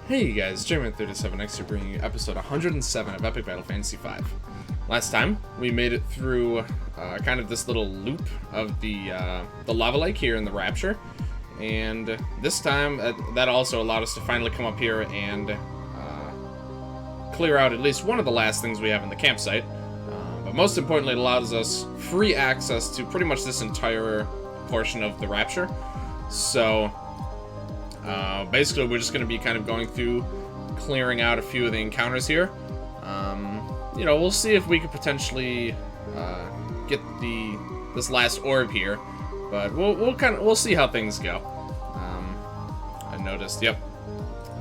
Hey guys, Jeremy37X here bringing you episode 107 of Epic Battle Fantasy V. Last time, we made it through kind of this little loop of the lava lake here in the Rapture, and this time that also allowed us to finally come up here and clear out at least one of the last things we have in the campsite. But most importantly, it allows us free access to pretty much this entire portion of the Rapture. So basically, we're just going to be kind of going through, clearing out a few of the encounters here. You know, we'll see if we could potentially get this last orb here, but we'll see how things go. I noticed, yep,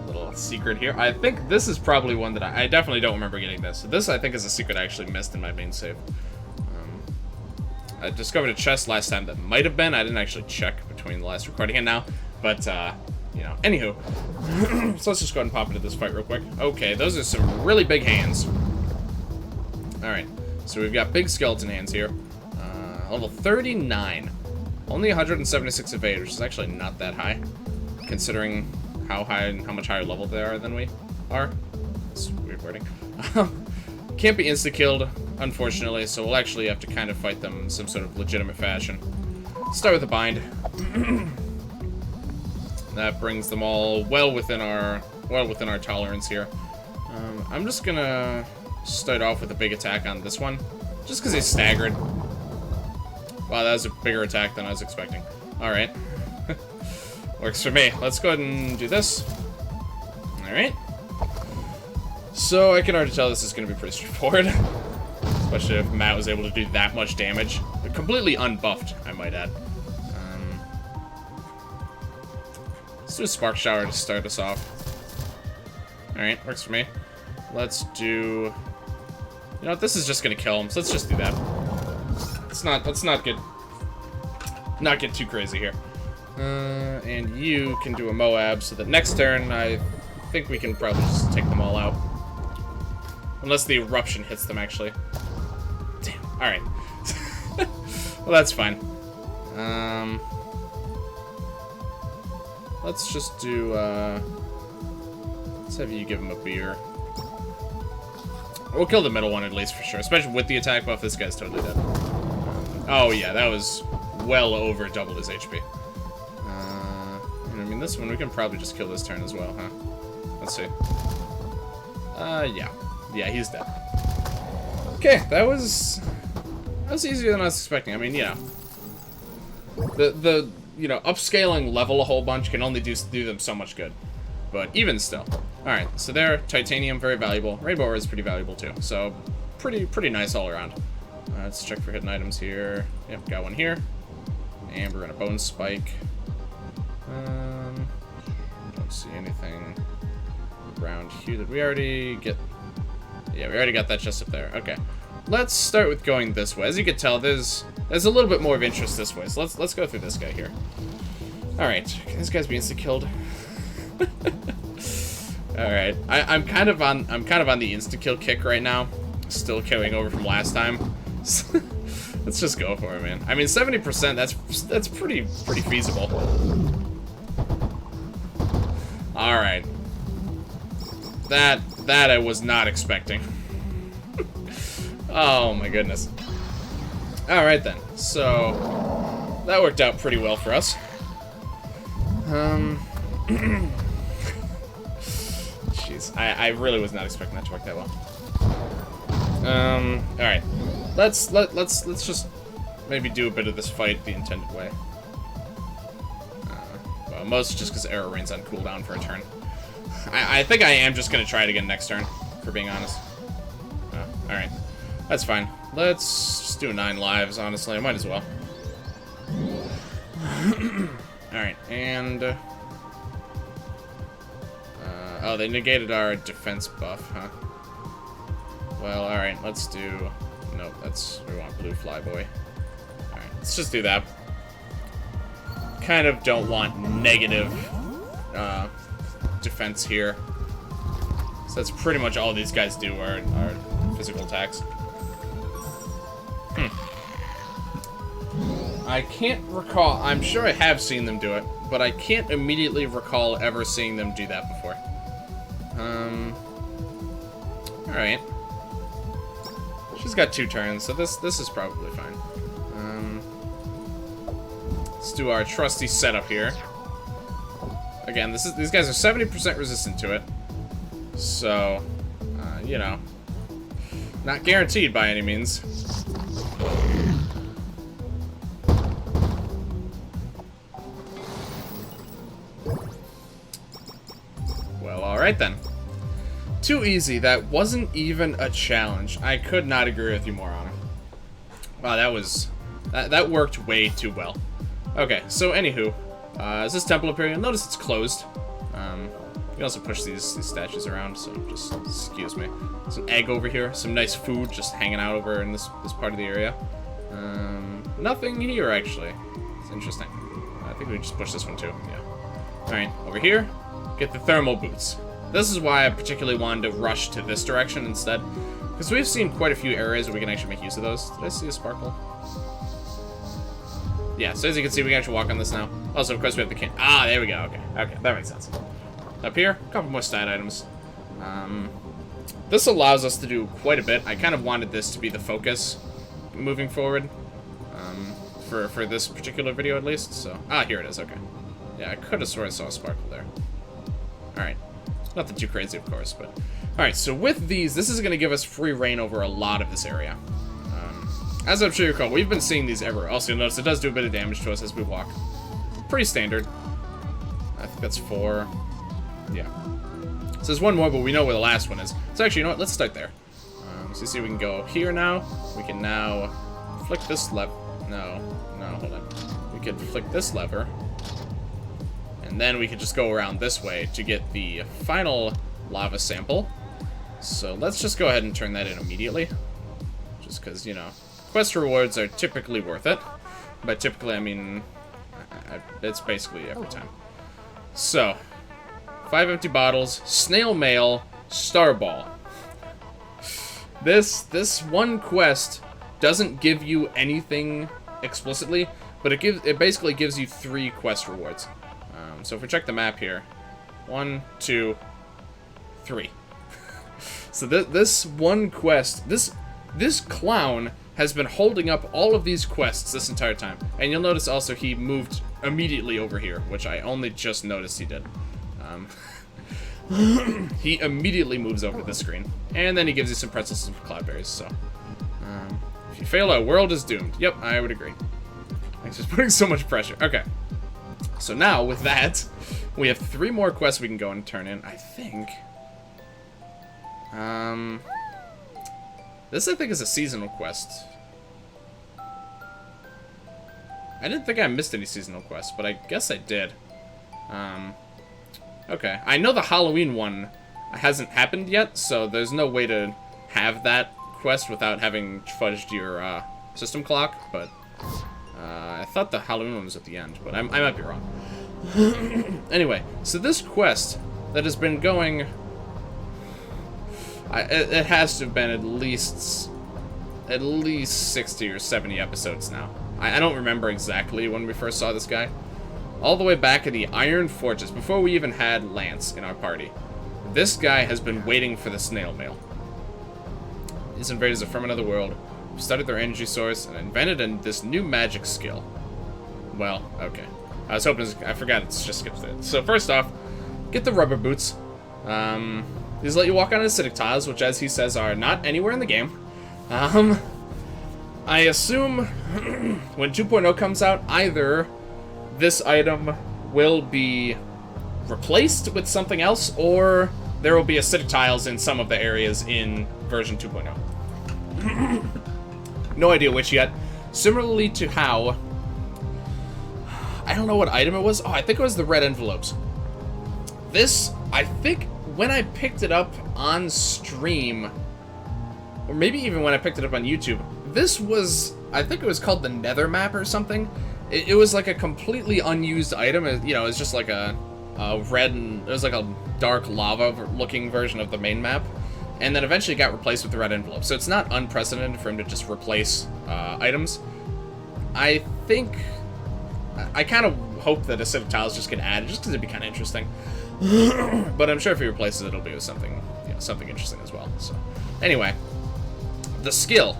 a little secret here. I think this is probably one that I definitely don't remember getting this. So this, I think, is a secret I actually missed in my main save. I discovered a chest last time that might have been. I didn't actually check between the last recording and now, but you know, anywho. So let's just go ahead and pop into this fight real quick. Okay, those are some really big hands. Alright, so we've got big skeleton hands here. Level 39. Only 176 evade, which is actually not that high, considering how much higher level they are than we are. It's weird wording. Can't be insta-killed, unfortunately, so we'll actually have to kind of fight them in some sort of legitimate fashion. Start with the bind. That brings them all well within our tolerance here. I'm just gonna start off with a big attack on this one, just because he's staggered. Wow, that was a bigger attack than I was expecting. All right, works for me. Let's go ahead and do this. All right. So I can already tell this is gonna be pretty straightforward, especially if Matt was able to do that much damage, but completely unbuffed, I might add. Let's do a Spark Shower to start us off. Alright, works for me. Let's do... You know what, this is just gonna kill him, so let's just do that. Let's not get too crazy here. And you can do a Moab, so that next turn, I think we can probably just take them all out. Unless the eruption hits them, actually. Damn, alright. Well, that's fine. Let's just do, let's have you give him a beer. We'll kill the middle one at least for sure, especially with the attack buff. This guy's totally dead. Oh yeah, that was well over double his HP. And I mean, this one, we can probably just kill this turn as well, huh? Let's see. Yeah. Yeah, he's dead. Okay, that was easier than I was expecting. I mean, you know, the you know, upscaling level a whole bunch can only do them so much good. But even still. Alright, so there, titanium, very valuable. Rainbow ore is pretty valuable too. So, pretty nice all around. Let's check for hidden items here. Yep, got one here. Amber and a bone spike. Don't see anything around here. Did we already get... Yeah, we already got that chest up there. Okay. Let's start with going this way. As you can tell, there's a little bit more of interest this way. So let's go through this guy here. All right, this guy's being insta-killed. All right, I'm kind of on the insta-kill kick right now. Still carrying over from last time. Let's just go for it, man. I mean, 70%. That's pretty feasible. All right. That I was not expecting. Oh my goodness. Alright then, so that worked out pretty well for us. Jeez, I really was not expecting that to work that well. Alright. Let's just maybe do a bit of this fight the intended way. Well, most just because Arrow Rain's on cooldown for a turn. I think I am just gonna try it again next turn, for being honest. Alright. That's fine. Let's just do 9 lives, honestly. I might as well. Alright, and... oh, they negated our defense buff, huh? Well, alright, let's do... Nope, we want blue flyboy. Alright, let's just do that. Kind of don't want negative defense here. So that's pretty much all these guys do are physical attacks. I can't recall. I'm sure I have seen them do it, but I can't immediately recall ever seeing them do that before. Alright. She's got 2 turns, so this is probably fine. Let's do our trusty setup here. Again, these guys are 70% resistant to it. So, you know, not guaranteed by any means. Well, alright then. Too easy. That wasn't even a challenge. I could not agree with you more on it. Wow, that worked way too well. Okay, so anywho, is this temple up here? You'll notice it's closed. You can also push these statues around, so just excuse me. Some egg over here, some nice food just hanging out over in this part of the area. Nothing here actually. It's interesting. I think we just push this one too. Yeah. All right, over here, get the thermal boots. This is why I particularly wanted to rush to this direction instead, because we've seen quite a few areas where we can actually make use of those. Did I see a sparkle? Yeah, so as you can see, we can actually walk on this now. Also, of course, we have the can. Ah, there we go. Okay, okay, that makes sense. Up here, a couple more stat items. This allows us to do quite a bit. I kind of wanted this to be the focus moving forward, for this particular video at least. So, here it is. Okay. Yeah, I could have sworn I saw a sparkle there. All right. Nothing too crazy, of course, but... Alright, so with these, this is going to give us free reign over a lot of this area. As I'm sure you recall, we've been seeing these everywhere. Also, you'll notice it does do a bit of damage to us as we walk. Pretty standard. I think that's 4. Yeah. So there's one more, but we know where the last one is. So actually, you know what? Let's start there. So you see we can go here now. We can now flick this lever. No, hold on. We could flick this lever. And then we could just go around this way to get the final lava sample. So let's just go ahead and turn that in immediately. Just because, you know, quest rewards are typically worth it. By typically, I mean, it's basically every time. So, 5 empty bottles, snail mail, starball. This one quest doesn't give you anything explicitly, but it basically gives you 3 quest rewards. So if we check the map here, 1, 2, 3. So this one quest, this clown has been holding up all of these quests this entire time. And you'll notice also he moved immediately over here, which I only just noticed he did. He immediately moves over this screen. And then he gives you some pretzels and cloudberries, so. If you fail, our world is doomed. Yep, I would agree. Thanks for putting so much pressure. Okay. So now, with that, we have 3 more quests we can go and turn in, I think. This, I think, is a seasonal quest. I didn't think I missed any seasonal quests, but I guess I did. Okay. I know the Halloween one hasn't happened yet, so there's no way to have that quest without having fudged your system clock, but... I thought the Halloween one was at the end, but I might be wrong. Anyway, so this quest that has been going... it has to have been at least 60 or 70 episodes now. I don't remember exactly when we first saw this guy. All the way back in the Iron Fortress, before we even had Lance in our party. This guy has been waiting for the snail mail. These invaders are from another world. Studied their energy source, and invented this new magic skill. Well, okay. I was hoping... I forgot it's just skipped it. So first off, get the rubber boots. These let you walk on acidic tiles, which, as he says, are not anywhere in the game. I assume when 2.0 comes out, either this item will be replaced with something else, or there will be acidic tiles in some of the areas in version 2.0. No idea which yet. Similarly to how... I don't know what item it was. Oh, I think it was the red envelopes. This, I think, when I picked it up on stream, or maybe even when I picked it up on YouTube, this was, I think it was called the Nether map or something. It was like a completely unused item. You know, it's just like a red, and it was like a dark lava-looking version of the main map. And then eventually got replaced with the red envelope. So it's not unprecedented for him to just replace items. I think... I kind of hope that acidic tiles just get added, just because it'd be kind of interesting. But I'm sure if he replaces it, it'll be with something, something interesting as well. So, anyway, the skill.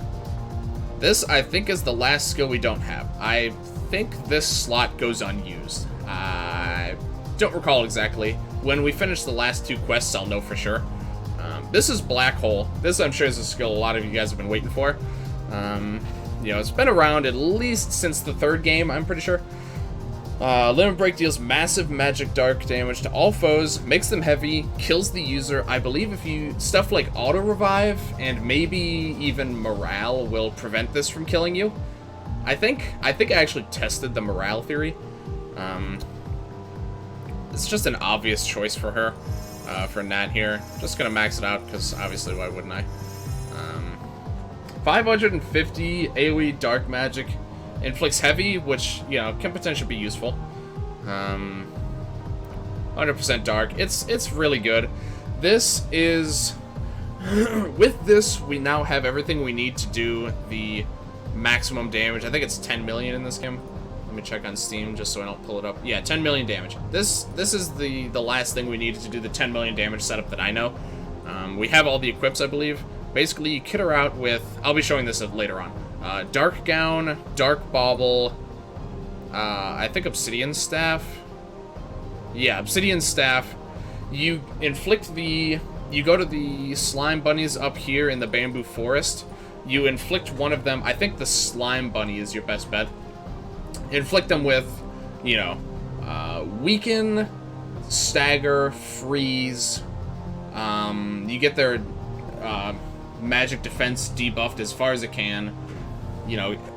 This, I think, is the last skill we don't have. I think this slot goes unused. I don't recall exactly. When we finish the last 2 quests, I'll know for sure. This is Black Hole. This, I'm sure, is a skill a lot of you guys have been waiting for. It's been around at least since the 3rd game, I'm pretty sure. Limit Break deals massive magic dark damage to all foes, makes them heavy, kills the user. I believe if you... stuff like auto revive and maybe even morale will prevent this from killing you. I think I actually tested the morale theory. It's just an obvious choice for her, for Nat here. Just gonna max it out, because obviously why wouldn't I? 550 AoE dark magic. Inflicts heavy, which, can potentially be useful. 100% dark. It's really good. This is... with this, we now have everything we need to do the maximum damage. I think it's 10 million in this game. Let me check on Steam just so I don't pull it up. Yeah, 10 million damage. This is the last thing we needed to do the 10 million damage setup that I know. We have all the equips, I believe. Basically, you kit her out with... I'll be showing this later on. Dark Gown, Dark Bauble, I think Obsidian Staff. Yeah, Obsidian Staff. You inflict the... You go to the slime bunnies up here in the bamboo forest. You inflict one of them. I think the slime bunny is your best bet. Inflict them with, weaken, stagger, freeze. You get their magic defense debuffed as far as it can.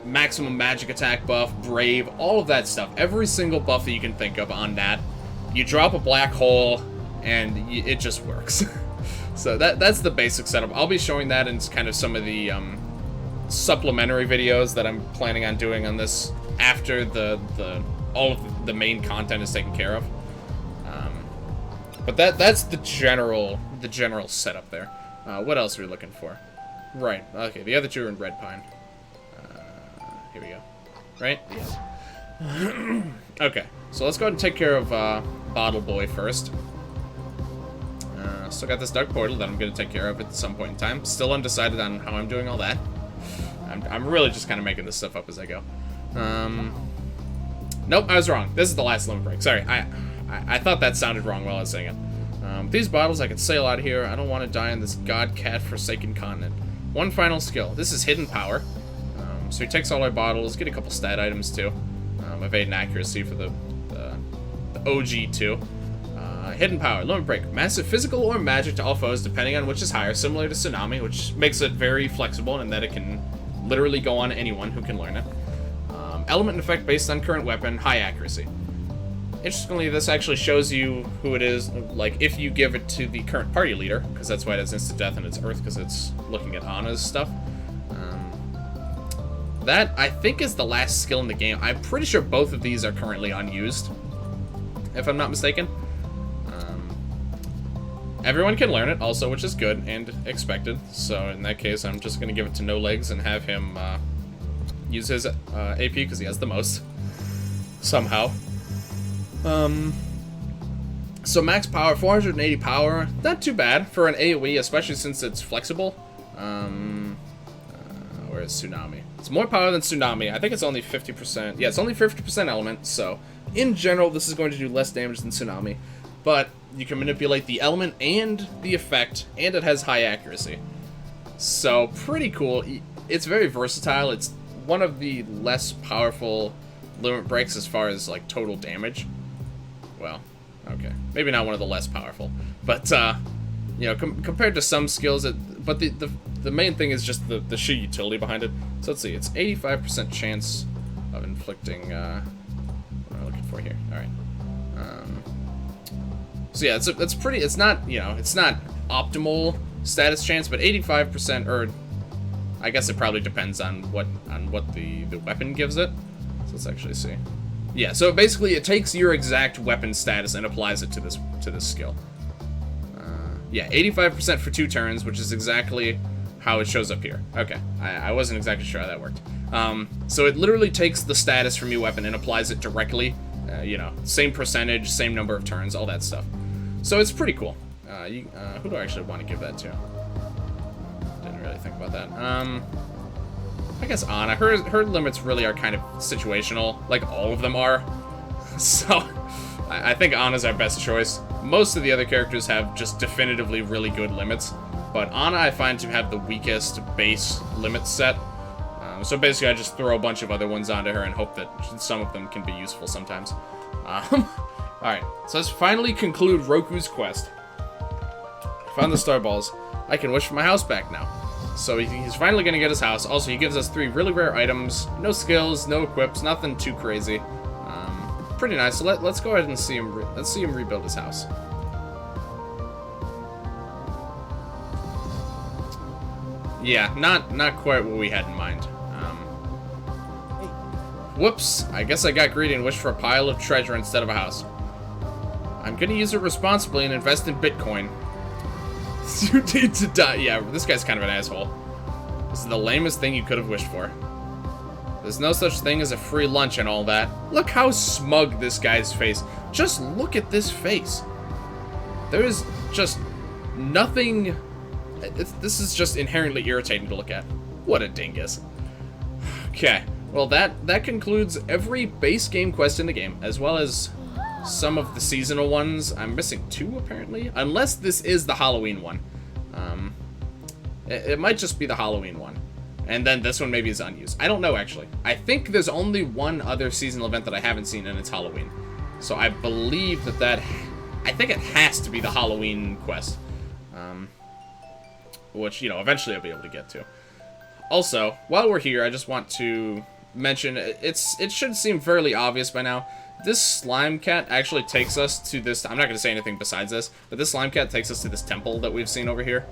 Maximum magic attack buff, brave, all of that stuff. Every single buff that you can think of on that. You drop a black hole, and it just works. So that's the basic setup. I'll be showing that in kind of some of the supplementary videos that I'm planning on doing on this after all of the main content is taken care of. But that's the general setup there. What else are we looking for? Right. Okay. The other 2 are in Red Pine. Here we go. Right? Yes. Okay. So let's go ahead and take care of Bottle Boy first. Still got this dark portal that I'm going to take care of at some point in time. Still undecided on how I'm doing all that. I'm really just kind of making this stuff up as I go. Nope, I was wrong. This is the last limit break. Sorry, I thought that sounded wrong while I was saying it. These bottles, I could sail out of here. I don't want to die in this god-cat-forsaken continent. One final skill. This is Hidden Power. So he takes all our bottles, get a couple stat items too. Evade and accuracy for the OG too. Hidden Power, Limit Break. Massive physical or magic to all foes, depending on which is higher, similar to Tsunami, which makes it very flexible in that it can literally go on anyone who can learn it. Element and effect based on current weapon, high accuracy. Interestingly, this actually shows you who it is, like, if you give it to the current party leader, because that's why it has instant death and it's Earth, because it's looking at Anna's stuff. That, I think, is the last skill in the game. I'm pretty sure both of these are currently unused, if I'm not mistaken. Everyone can learn it, also, which is good and expected. So, in that case, I'm just going to give it to No Legs and have him use his AP, because he has the most. Somehow. So max power, 480 power, not too bad for an AoE, especially since it's flexible. Where is Tsunami? It's more power than Tsunami. I think it's only 50%. Yeah, it's only 50% element, so in general, this is going to do less damage than Tsunami. But you can manipulate the element and the effect, and it has high accuracy. So, pretty cool. It's very versatile. It's one of the less powerful limit breaks as far as, like, total damage. Well, okay. Maybe not one of the less powerful. But, compared to some skills, but the main thing is just the sheer utility behind it. So, let's see. It's 85% chance of inflicting, what am I looking for here? Alright. So, yeah, it's pretty, it's not, it's not optimal status chance, but 85%, or I guess it probably depends on what the weapon gives it. So let's actually see. Yeah, so basically it takes your exact weapon status and applies it to this skill. Yeah, 85% for 2 turns, which is exactly how it shows up here. Okay, I wasn't exactly sure how that worked. So it literally takes the status from your weapon and applies it directly. Same percentage, same number of turns, all that stuff. So it's pretty cool. Who do I actually want to give that to? Didn't really think about that. I guess Anna. Her limits really are kind of situational, like all of them are. So I think Anna's our best choice. Most of the other characters have just definitively really good limits, but Anna I find to have the weakest base limit set. So basically I just throw a bunch of other ones onto her and hope that some of them can be useful sometimes. Alright, so let's finally conclude Roku's quest. Found the star balls. I can wish for my house back now. So he's finally gonna get his house. Also, he gives us 3 really rare items. No skills, no equips, nothing too crazy. Pretty nice. So let's go ahead and see him. Let's see him rebuild his house. Yeah, not quite what we had in mind. Whoops! I guess I got greedy and wished for a pile of treasure instead of a house. I'm gonna use it responsibly and invest in Bitcoin. You need to die. Yeah, this guy's kind of an asshole. This is the lamest thing you could have wished for. There's no such thing as a free lunch and all that. Look how smug this guy's face. Just look at this face. There is just nothing. This is just inherently irritating to look at. What a dingus. Okay, well that concludes every base game quest in the game, as well as some of the seasonal ones. I'm missing 2 apparently, unless this is the Halloween one. It might just be the Halloween one. And then this one maybe is unused. I don't know, actually. I think there's only one other seasonal event that I haven't seen, and it's Halloween. So I believe I think it has to be the Halloween quest. Which, you know, eventually I'll be able to get to. Also, while we're here, I just want to mention, it should seem fairly obvious by now. This slime cat actually takes us to this, I'm not going to say anything besides this, but this slime cat takes us to this temple that we've seen over here.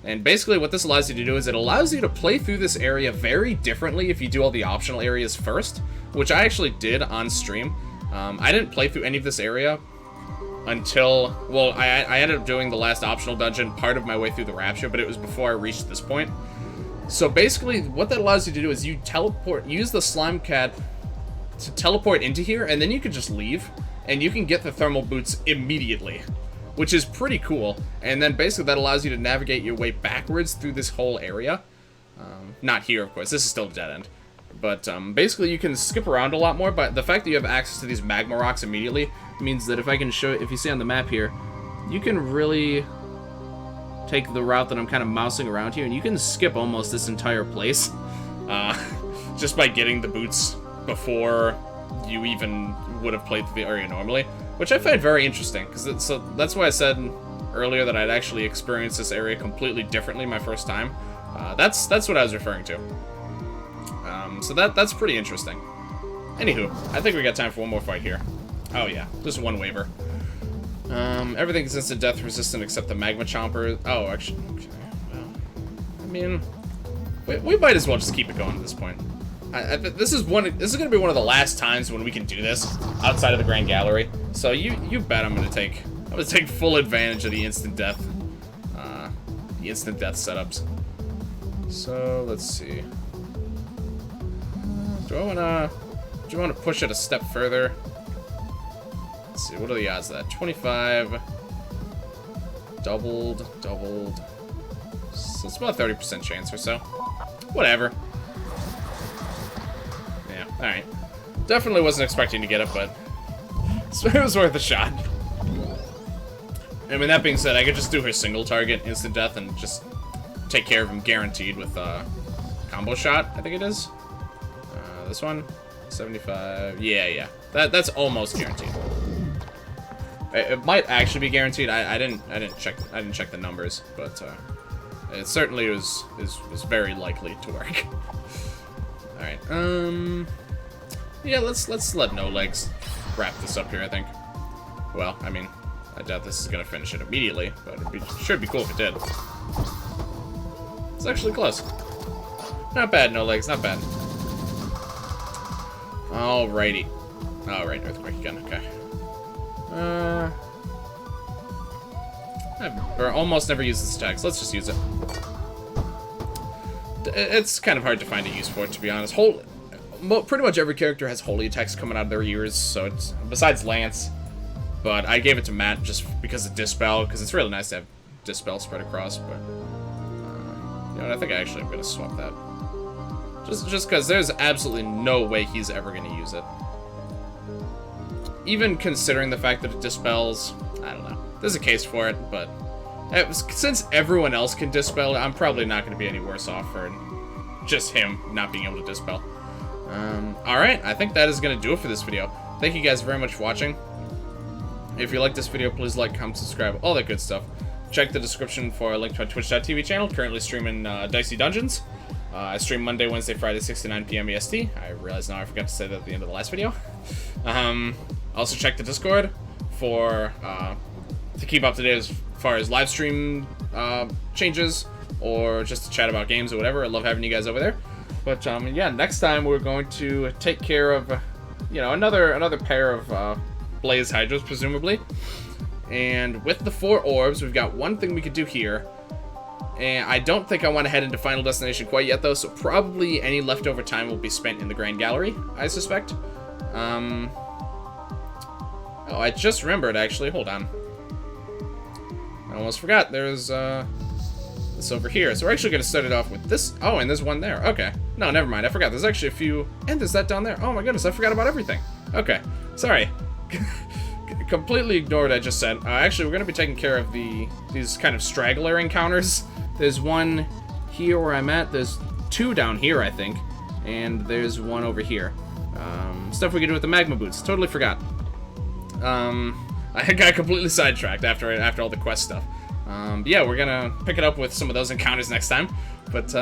And basically what this allows you to do is it allows you to play through this area very differently if you do all the optional areas first, which I actually did on stream. I didn't play through any of this area until, well, I ended up doing the last optional dungeon part of my way through the Rapture, but it was before I reached this point. So basically what that allows you to do is you use the slime cat to teleport into here, and then you can just leave, and you can get the thermal boots immediately, which is pretty cool. And then basically that allows you to navigate your way backwards through this whole area. Not here, of course. This is still a dead end. But basically you can skip around a lot more, but the fact that you have access to these magma rocks immediately means that if you see on the map here, you can really take the route that I'm kind of mousing around here, and you can skip almost this entire place just by getting the boots before you even would have played through the area normally, which I find very interesting, because so that's why I said earlier that I'd actually experienced this area completely differently my first time. That's what I was referring to. So that's pretty interesting. Anywho, I think we got time for one more fight here. Oh yeah, just one waiver. Everything's instant death resistant except the magma chomper. Oh, actually, okay. Well, I mean, we might as well just keep it going at this point. This is going to be one of the last times when we can do this outside of the Grand Gallery. So you bet I'm going to take full advantage of the instant death setups. So let's see. Do I want to push it a step further? Let's see, what are the odds of that? 25 doubled. So it's about a 30% chance or so. Whatever. Yeah, alright. Definitely wasn't expecting to get it, but it was worth a shot. I mean, that being said, I could just do her single target instant death and just take care of him guaranteed with combo shot, I think it is. This one, 75. Yeah. That's almost guaranteed. It might actually be guaranteed. I didn't check the numbers, but it certainly was very likely to work. All right. Yeah. Let's let No Legs wrap this up here, I think. Well, I mean, I doubt this is gonna finish it immediately, but should be cool if it did. It's actually close. Not bad, No Legs. Not bad. Alrighty. Alright, Earthquake again, okay. I've almost never used this attack, so let's just use it. It's kind of hard to find a use for it, to be honest. Pretty much every character has holy attacks coming out of their ears, so it's, besides Lance, But I gave it to Matt just because of Dispel, because it's really nice to have Dispel spread across, but... you know what, I think I'm going to swap that. Just because there's absolutely no way he's ever going to use it. Even considering the fact that it dispels, I don't know. There's a case for it, but since everyone else can dispel, I'm probably not going to be any worse off for just him not being able to dispel. Alright, I think that is going to do it for this video. Thank you guys very much for watching. If you like this video, please like, comment, subscribe, all that good stuff. Check the description for a link to my twitch.tv channel, currently streaming Dicey Dungeons. I stream Monday, Wednesday, Friday, 6 to 9 p.m. EST. I realize now I forgot to say that at the end of the last video. Also check the Discord for to keep up to date as far as live stream changes, or just to chat about games or whatever. I love having you guys over there. But yeah, next time we're going to take care of, you know, another pair of Blaze Hydras, presumably. And with the 4 orbs, we've got one thing we could do here. And I don't think I want to head into Final Destination quite yet, though, so probably any leftover time will be spent in the Grand Gallery, I suspect. Oh, I just remembered, actually. Hold on. I almost forgot. There's this over here. So we're actually going to start it off with this. Oh, and there's one there. Okay. No, never mind. I forgot. There's actually a few. And there's that down there. Oh, my goodness. I forgot about everything. Okay. Sorry. Completely ignored what I just said. Actually, we're going to be taking care of these kind of straggler encounters. There's one here where I'm at. There's 2 down here, I think. And there's one over here. Stuff we can do with the magma boots. Totally forgot. I got completely sidetracked after all the quest stuff. Yeah, we're gonna pick it up with some of those encounters next time. But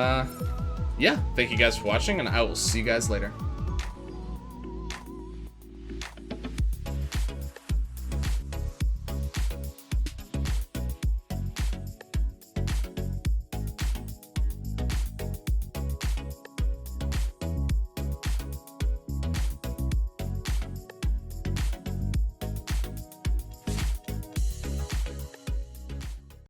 yeah, thank you guys for watching, and I will see you guys later.